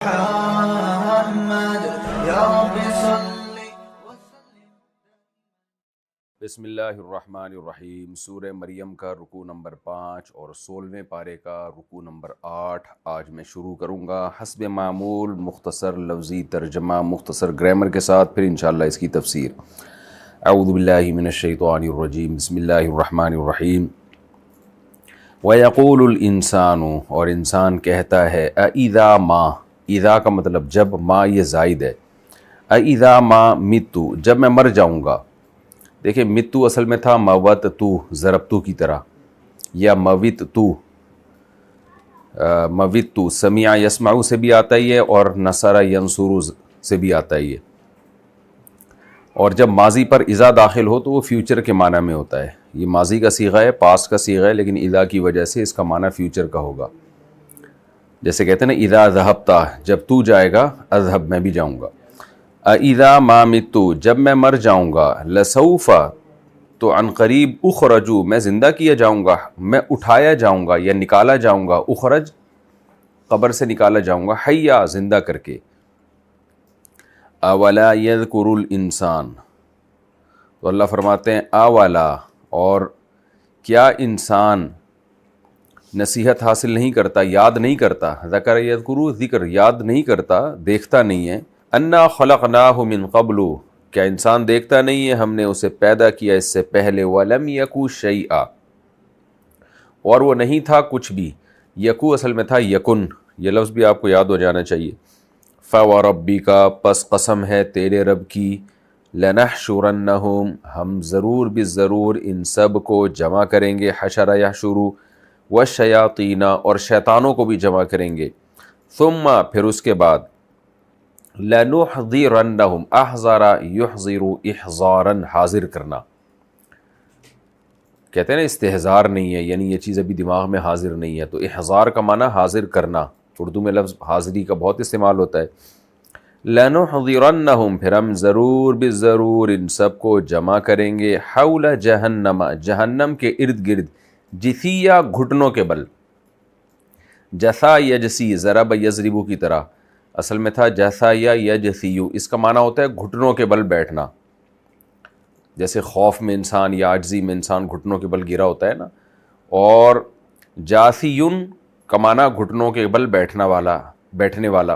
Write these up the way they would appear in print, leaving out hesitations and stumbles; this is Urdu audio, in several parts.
محمد یا رب صلی بسم اللہ الرحمن الرحیم۔ سورہ مریم کا رکوع نمبر 5 اور 16ویں پارے کا رکوع نمبر 8 آج میں شروع کروں گا حسب معمول، مختصر لفظی ترجمہ، مختصر گرامر کے ساتھ، پھر انشاءاللہ اس کی تفسیر۔ اعوذ باللہ من الشیطان الرجیم، بسم اللہ الرحمن الرحیم۔ وَيَقُولُ الْإِنسَانُ، اور انسان کہتا ہے، اَإِذَا مَا، اذا کا مطلب جب، ما یہ زائد ہے، اَإِذَا مَا مِتُّ، جب میں مر جاؤں گا۔ دیکھیں متو اصل میں تھا موتتو، ضربتو کی طرح، یا موتتو، موتتو سمیع یسمعو سے بھی آتا ہی ہے اور نصر ینصرو سے بھی آتا ہی ہے، اور جب ماضی پر اذا داخل ہو تو وہ فیوچر کے معنی میں ہوتا ہے۔ یہ ماضی کا صیغہ ہے، پاسٹ کا صیغہ ہے، لیکن اذا کی وجہ سے اس کا معنی فیوچر کا ہوگا۔ جیسے کہتے ہیں نا اذا ذہبت، جب تو جائے گا، اذهب میں بھی جاؤں گا۔ اذا ما مت، جب میں مر جاؤں گا، لسوف تو عن قریب، اخرجو میں زندہ کیا جاؤں گا، میں اٹھایا جاؤں گا یا نکالا جاؤں گا، اخرج قبر سے نکالا جاؤں گا، حیا زندہ کر کے۔ اولا یذکر الانسان، تو اللہ فرماتے ہیں اولا، اور کیا انسان نصیحت حاصل نہیں کرتا، یاد نہیں کرتا، ذکر یذکرو ذکر یاد نہیں کرتا، دیکھتا نہیں ہے، انا خلقناہ من قبل، کیا انسان دیکھتا نہیں ہے ہم نے اسے پیدا کیا اس سے پہلے، ولم یکو شیئا، اور وہ نہیں تھا کچھ بھی۔ یکو اصل میں تھا یکن، یہ لفظ بھی آپ کو یاد ہو جانا چاہیے۔ فوربک، پس قسم ہے تیرے رب کی، لنحشرنہم، ہم ضرور بالضرور ان سب کو جمع کریں گے، حشر یحشرو، والشیاطین، اور شیطانوں کو بھی جمع کریں گے، ثم پھر اس کے بعد، لنحضرنہم، احضر یحضر احضارا، حاضر کرنا، کہتے ہیں نا استحضار نہیں ہے، یعنی یہ چیز ابھی دماغ میں حاضر نہیں ہے، تو احضار کا معنی حاضر کرنا، اردو میں لفظ حاضری کا بہت استعمال ہوتا ہے۔ لنحضرنہم، پھر ہم ضرور بالضرور ان سب کو جمع کریں گے، حول جہنم، جہنم کے ارد گرد، جثیہ گھٹنوں کے بل، جثا یجسی، ضرب یضربو کی طرح، اصل میں تھا جیسا یا یجسیو، اس کا معنی ہوتا ہے گھٹنوں کے بل بیٹھنا، جیسے خوف میں انسان یا عاجزی میں انسان گھٹنوں کے بل گرا ہوتا ہے نا، اور جاسیون کا معنی گھٹنوں کے بل بیٹھنا والا، بیٹھنے والا،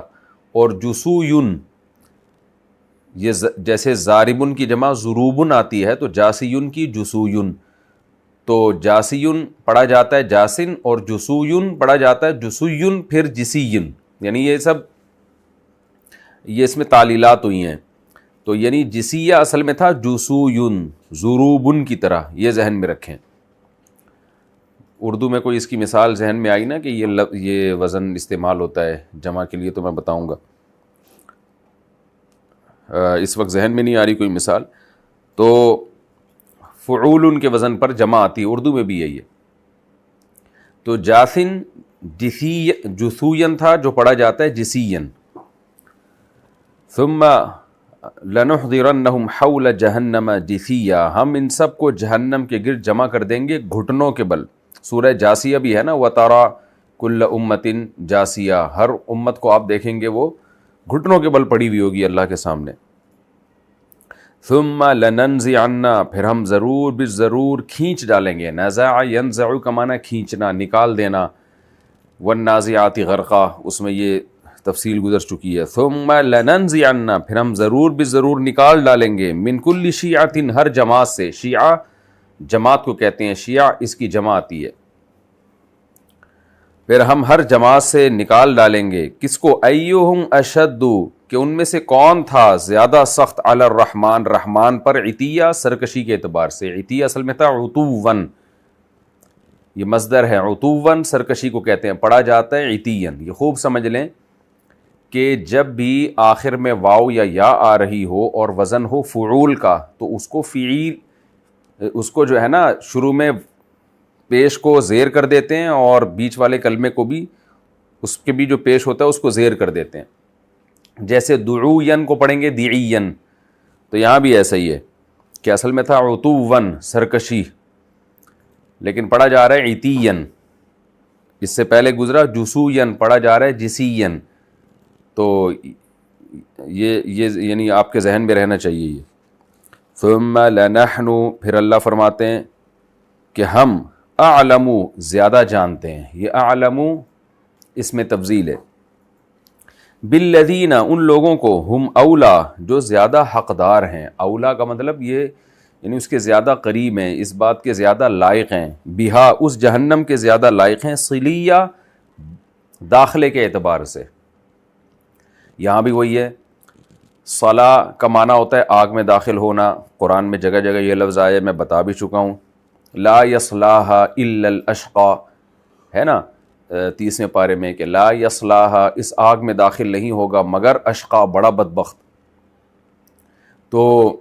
اور جسویون، یہ جیسے زاربن کی جمع ضروبن آتی ہے تو جاسیون کی جسویون، تو جاسیون پڑھا جاتا ہے جاسن، اور جسویون پڑھا جاتا ہے جسویون، پھر جسیین، یعنی یہ سب یہ اس میں تعلیلات ہوئی ہیں، تو یعنی جسیہ اصل میں تھا جسویون، ضروبن کی طرح، یہ ذہن میں رکھیں۔ اردو میں کوئی اس کی مثال ذہن میں آئی نا کہ یہ وزن استعمال ہوتا ہے جمع کے لیے، تو میں بتاؤں گا، اس وقت ذہن میں نہیں آ رہی کوئی مثال، تو فعول کے وزن پر جمع آتی ہے، اردو میں بھی یہی ہے۔ تو جاسن جسوین تھا جو پڑھا جاتا ہے جسین، ثم لنحضرنہم حول جہنم جثیہ، ہم ان سب کو جہنم کے گرد جمع کر دیں گے گھٹنوں کے بل۔ سورہ جاسیہ بھی ہے نا، وَتَرَى كُلَّ أُمَّةٍ جاسیہ، ہر امت کو آپ دیکھیں گے وہ گھٹنوں کے بل پڑی ہوئی ہوگی اللہ کے سامنے۔ ثم لننزعن، پھر ہم ضرور بالضرور کھینچ ڈالیں گے، نزع ینزع کا معنی کھینچنا، نکال دینا، والنازعات غرقا، اس میں یہ تفصیل گزر چکی ہے۔ ثم لننزعن، پھر ہم ضرور بالضرور نکال ڈالیں گے، من کل شیعۃ، ہر جماعت سے، شیعہ جماعت کو کہتے ہیں، شیعہ اس کی جمع آتی ہے، پھر ہم ہر جماعت سے نکال ڈالیں گے، کس کو، ایہم اشد، کہ ان میں سے کون تھا زیادہ سخت، علی الرحمن، رحمان پر، عتیہ سرکشی کے اعتبار سے، عتیہ اصل میں تھا عتوون، یہ مصدر ہے، عتوون سرکشی کو کہتے ہیں، پڑھا جاتا ہے عتین۔ یہ خوب سمجھ لیں کہ جب بھی آخر میں واو یا آ رہی ہو اور وزن ہو فعول کا، تو اس کو فعیل، اس کو جو ہے نا شروع میں پیش کو زیر کر دیتے ہیں، اور بیچ والے کلمے کو بھی، اس کے بھی جو پیش ہوتا ہے اس کو زیر کر دیتے ہیں، جیسے دعوین کو پڑھیں گے دعین، تو یہاں بھی ایسا ہی ہے کہ اصل میں تھا عتوون سرکشی، لیکن پڑھا جا رہا ہے عتین، اس سے پہلے گزرا جسوین، پڑھا جا رہا ہے جسین، تو یہ یعنی آپ کے ذہن میں رہنا چاہیے یہ. ثم لنحن، پھر اللہ فرماتے ہیں کہ ہم اعلم، زیادہ جانتے ہیں. یہ اعلم اس میں تفضیل ہے. بالذین، ان لوگوں کو، ہم اولا، جو زیادہ حقدار ہیں. اولا کا مطلب یہ یعنی اس کے زیادہ قریب ہیں، اس بات کے زیادہ لائق ہیں. بہا، اس جہنم کے زیادہ لائق ہیں. صلیہ، داخلے کے اعتبار سے. یہاں بھی وہی ہے. صلا کا معنی ہوتا ہے آگ میں داخل ہونا. قرآن میں جگہ جگہ یہ لفظ آئے، میں بتا بھی چکا ہوں. لا یصلاھا الا الاشقى ہے نا 30ویں پارے میں کہ لا یصلاھا، اس آگ میں داخل نہیں ہوگا مگر اشقا، بڑا بدبخت. تو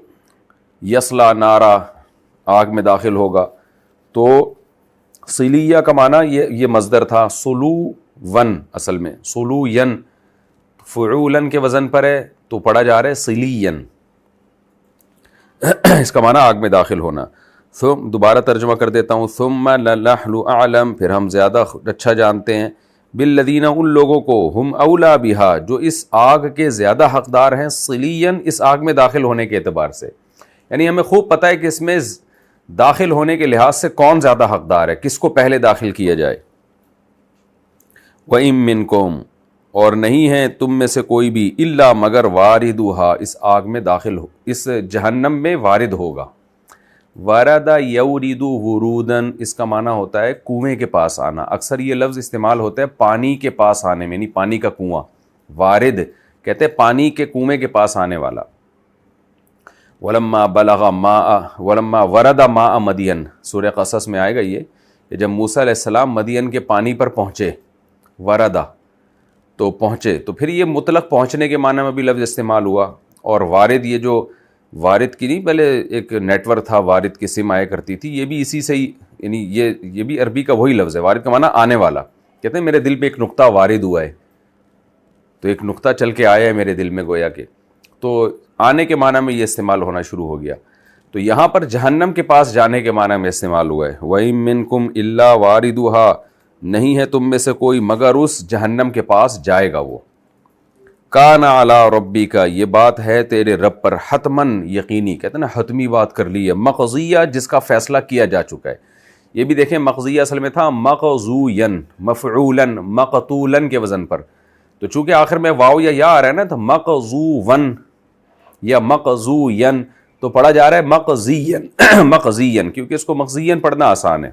یصلا نارا، آگ میں داخل ہوگا. تو صلیہ کا معنی یہ مصدر تھا. صلو ون، اصل میں صلوین فعولن کے وزن پر ہے تو پڑھا جا رہا ہے صلین. اس کا معنی آگ میں داخل ہونا. ثم، دوبارہ ترجمہ کر دیتا ہوں. ثم لنحن اعلم، پھر ہم زیادہ اچھا جانتے ہیں. بالذین، ان لوگوں کو، ہم اولا بہا، جو اس آگ کے زیادہ حقدار ہیں. صلین، اس آگ میں داخل ہونے کے اعتبار سے. یعنی ہمیں خوب پتہ ہے کہ اس میں داخل ہونے کے لحاظ سے کون زیادہ حقدار ہے، کس کو پہلے داخل کیا جائے. وَإِن مِّنكُمْ، اور نہیں ہے تم میں سے کوئی بھی، الا مگر واردھا، اس آگ میں داخل ہو، اس جہنم میں وارد ہوگا. وارد یورد ورودن، اس کا معنی ہوتا ہے کنویں کے پاس آنا. اکثر یہ لفظ استعمال ہوتا ہے پانی کے پاس آنے میں، یعنی پانی کا کنواں. وارد کہتے ہیں پانی کے کنویں کے پاس آنے والا. ولما بلغ ماء، ولما ورد ماء مدین، سورہ قصص میں آئے گا یہ کہ جب موسیٰ علیہ السلام مدین کے پانی پر پہنچے، وردا تو پہنچے، تو پھر یہ مطلق پہنچنے کے معنی میں بھی لفظ استعمال ہوا. اور وارد، یہ جو وارد کی نہیں، پہلے ایک نیٹ ورک تھا وارد کی سم آیا کرتی تھی، یہ بھی اسی سے ہی، یعنی یہ بھی عربی کا وہی لفظ ہے. وارد کا معنی آنے والا. کہتے ہیں میرے دل پہ ایک نقطہ وارد ہوا ہے، تو ایک نقطہ چل کے آیا ہے میرے دل میں، گویا کہ تو آنے کے معنی میں یہ استعمال ہونا شروع ہو گیا. تو یہاں پر جہنم کے پاس جانے کے معنی میں استعمال ہوا ہے. وَإِن مِّنكُمْ إِلَّا وَارِدُهَا، نہیں ہے تم میں سے کوئی مگر اس جہنم کے پاس جائے گا وہ. کان علی ربک، یہ بات ہے تیرے رب پر، حتمن، یقینی. کہتے ہیں نا حتمی بات کر لی ہے. مقضیہ، جس کا فیصلہ کیا جا چکا ہے. یہ بھی دیکھیں مقضیہ اصل میں تھا مقضوین، مفعولن، مقتولن کے وزن پر. تو چونکہ آخر میں واو یا آ رہا ہے نا، تو مقضوون یا مقضوین، تو پڑھا جا رہا ہے مقضین مقضین، کیونکہ اس کو مقضین پڑھنا آسان ہے.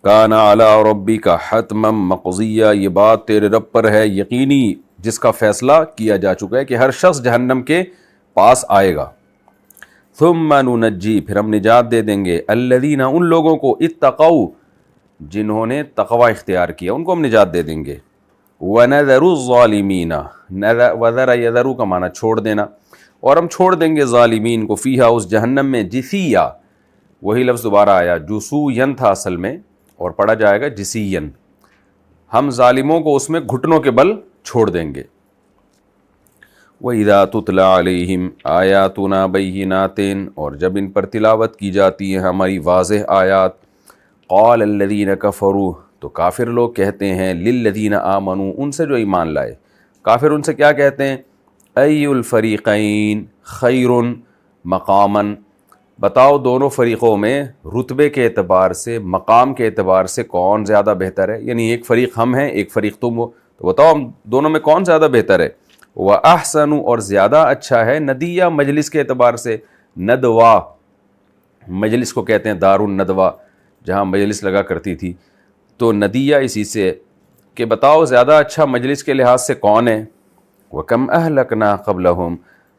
کان علی ربک حتما مقضیہ، یہ بات تیرے رب پر ہے یقینی، جس کا فیصلہ کیا جا چکا ہے کہ ہر شخص جہنم کے پاس آئے گا. ثم ننجی، پھر ہم نجات دے دیں گے، الذین، ان لوگوں کو، اتقوا، جنہوں نے تقوی اختیار کیا، ان کو ہم نجات دے دیں گے. ونذر الظالمین، وذر یذر کا معنی چھوڑ دینا، اور ہم چھوڑ دیں گے ظالمین کو، فیہا، اس جہنم میں، جثیہ، وہی لفظ دوبارہ آیا، جسوین تھا اصل میں اور پڑھا جائے گا جسین. ہم ظالموں کو اس میں گھٹنوں کے بل چھوڑ دیں گے. وَإِذَا تُتْلَى عَلَيْهِمْ آيَاتُنَا بَيِّنَاتٍ، اور جب ان پر تلاوت کی جاتی ہے ہماری واضح آیات، قَالَ الَّذِينَ كَفَرُوا، تو کافر لوگ کہتے ہیں، لِلَّذِينَ آمَنُوا، ان سے جو ایمان لائے. کافر ان سے کیا کہتے ہیں؟ أَيُّ الْفَرِيقَيْنِ خَيْرٌ مَقَامًا، بتاؤ دونوں فریقوں میں رتبے کے اعتبار سے، مقام کے اعتبار سے کون زیادہ بہتر ہے. یعنی ایک فریق ہم ہیں، ایک فریق تم ہو، تو بتاؤ ہم دونوں میں کون زیادہ بہتر ہے. وَأَحْسَنُ، اور زیادہ اچھا ہے، ندیہ، مجلس کے اعتبار سے. ندوہ، مجلس کو کہتے ہیں دار الندوہ، جہاں مجلس لگا کرتی تھی. تو ندیہ اسی سے کہ بتاؤ زیادہ اچھا مجلس کے لحاظ سے کون ہے. وَكَمْ أَهْلَكْنَا قَبْلَهُمْ،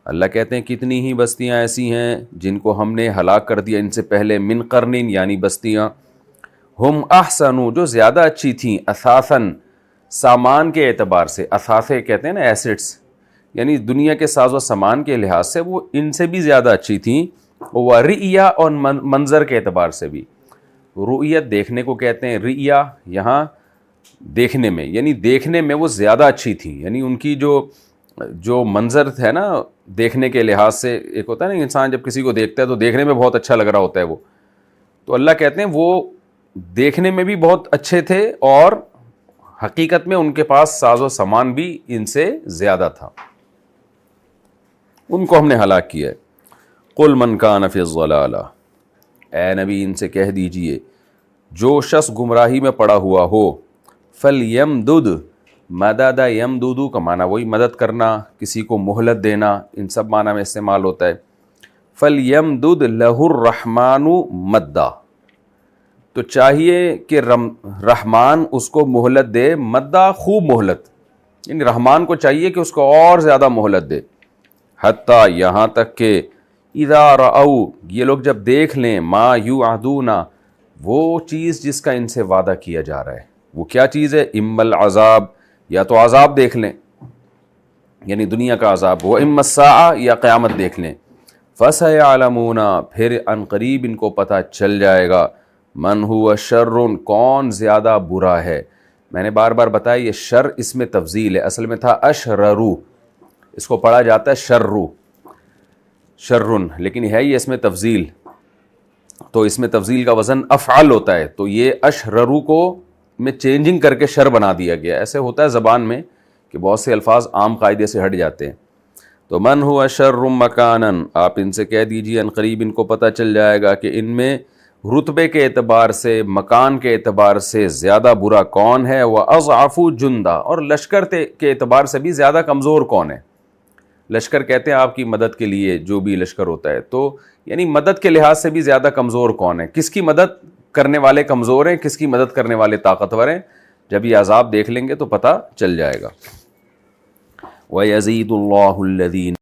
اللہ کہتے ہیں کتنی ہی بستیاں ایسی ہیں جن کو ہم نے ہلاک کر دیا ان سے پہلے. من قرن، یعنی بستیاں. ہم احسن، جو زیادہ اچھی تھیں، اثاثاً، سامان کے اعتبار سے. اثاثے کہتے ہیں نا ایسٹس، یعنی دنیا کے ساز و سامان کے لحاظ سے وہ ان سے بھی زیادہ اچھی تھیں. ورئیہ، اور منظر کے اعتبار سے بھی. رؤیت دیکھنے کو کہتے ہیں، رئیہ یہاں دیکھنے میں، یعنی دیکھنے میں وہ زیادہ اچھی تھیں. یعنی ان کی جو منظر ہے نا دیکھنے کے لحاظ سے، ایک ہوتا ہے نا انسان جب کسی کو دیکھتا ہے تو دیکھنے میں بہت اچھا لگ رہا ہوتا ہے وہ، تو اللہ کہتے ہیں وہ دیکھنے میں بھی بہت اچھے تھے اور حقیقت میں ان کے پاس ساز و سامان بھی ان سے زیادہ تھا، ان کو ہم نے ہلاک کیا ہے۔ قل من کان فی الضلالہ، اے نبی ان سے کہہ دیجئے جو شخص گمراہی میں پڑا ہوا ہو، فلیمدد، مدد یمدد کا معنی وہی مدد کرنا، کسی کو مہلت دینا، ان سب معنی میں استعمال ہوتا ہے۔ فلیمدد لہ الرحمن مدا، تو چاہیے کہ رحمان اس کو مہلت دے، مدا خوب مہلت، یعنی رحمان کو چاہیے کہ اس کو اور زیادہ مہلت دے، حتیٰ یہاں تک کہ اذا رأوا، یہ لوگ جب دیکھ لیں، ما یوعدون، وہ چیز جس کا ان سے وعدہ کیا جا رہا ہے، وہ کیا چیز ہے؟ اما العذاب، یا تو عذاب دیکھ لیں یعنی دنیا کا عذاب، وہ اما الساعہ، یا قیامت دیکھ لیں، فسیعلمون، پھر ان قریب ان کو پتہ چل جائے گا، من ہوا شر، کون زیادہ برا ہے۔ میں نے بار بار بتایا یہ شر اس میں تفضیل ہے، اصل میں تھا اشررو، اس کو پڑھا جاتا ہے شررو، شرن، لیکن ہے یہ اس میں تفضیل، تو اس میں تفضیل کا وزن افعل ہوتا ہے، تو یہ اشررو کو میں چینجنگ کر کے شر بنا دیا گیا۔ ایسے ہوتا ہے زبان میں کہ بہت سے الفاظ عام قاعدے سے ہٹ جاتے ہیں۔ تو من ہوا شر مکانن، آپ ان سے کہہ دیجیے ان قریب ان کو پتہ چل جائے گا کہ ان میں رتبے کے اعتبار سے، مکان کے اعتبار سے زیادہ برا کون ہے، وَأَضْعَفُ جُنْدًا، اور لشکر کے اعتبار سے بھی زیادہ کمزور کون ہے۔ لشکر کہتے ہیں آپ کی مدد کے لیے جو بھی لشکر ہوتا ہے، تو یعنی مدد کے لحاظ سے بھی زیادہ کمزور کون ہے، کس کی مدد کرنے والے کمزور ہیں، کس کی مدد کرنے والے طاقتور ہیں۔ جب یہ عذاب دیکھ لیں گے تو پتہ چل جائے گا۔ وَيَزِيدُ اللَّهُ الَّذِينَ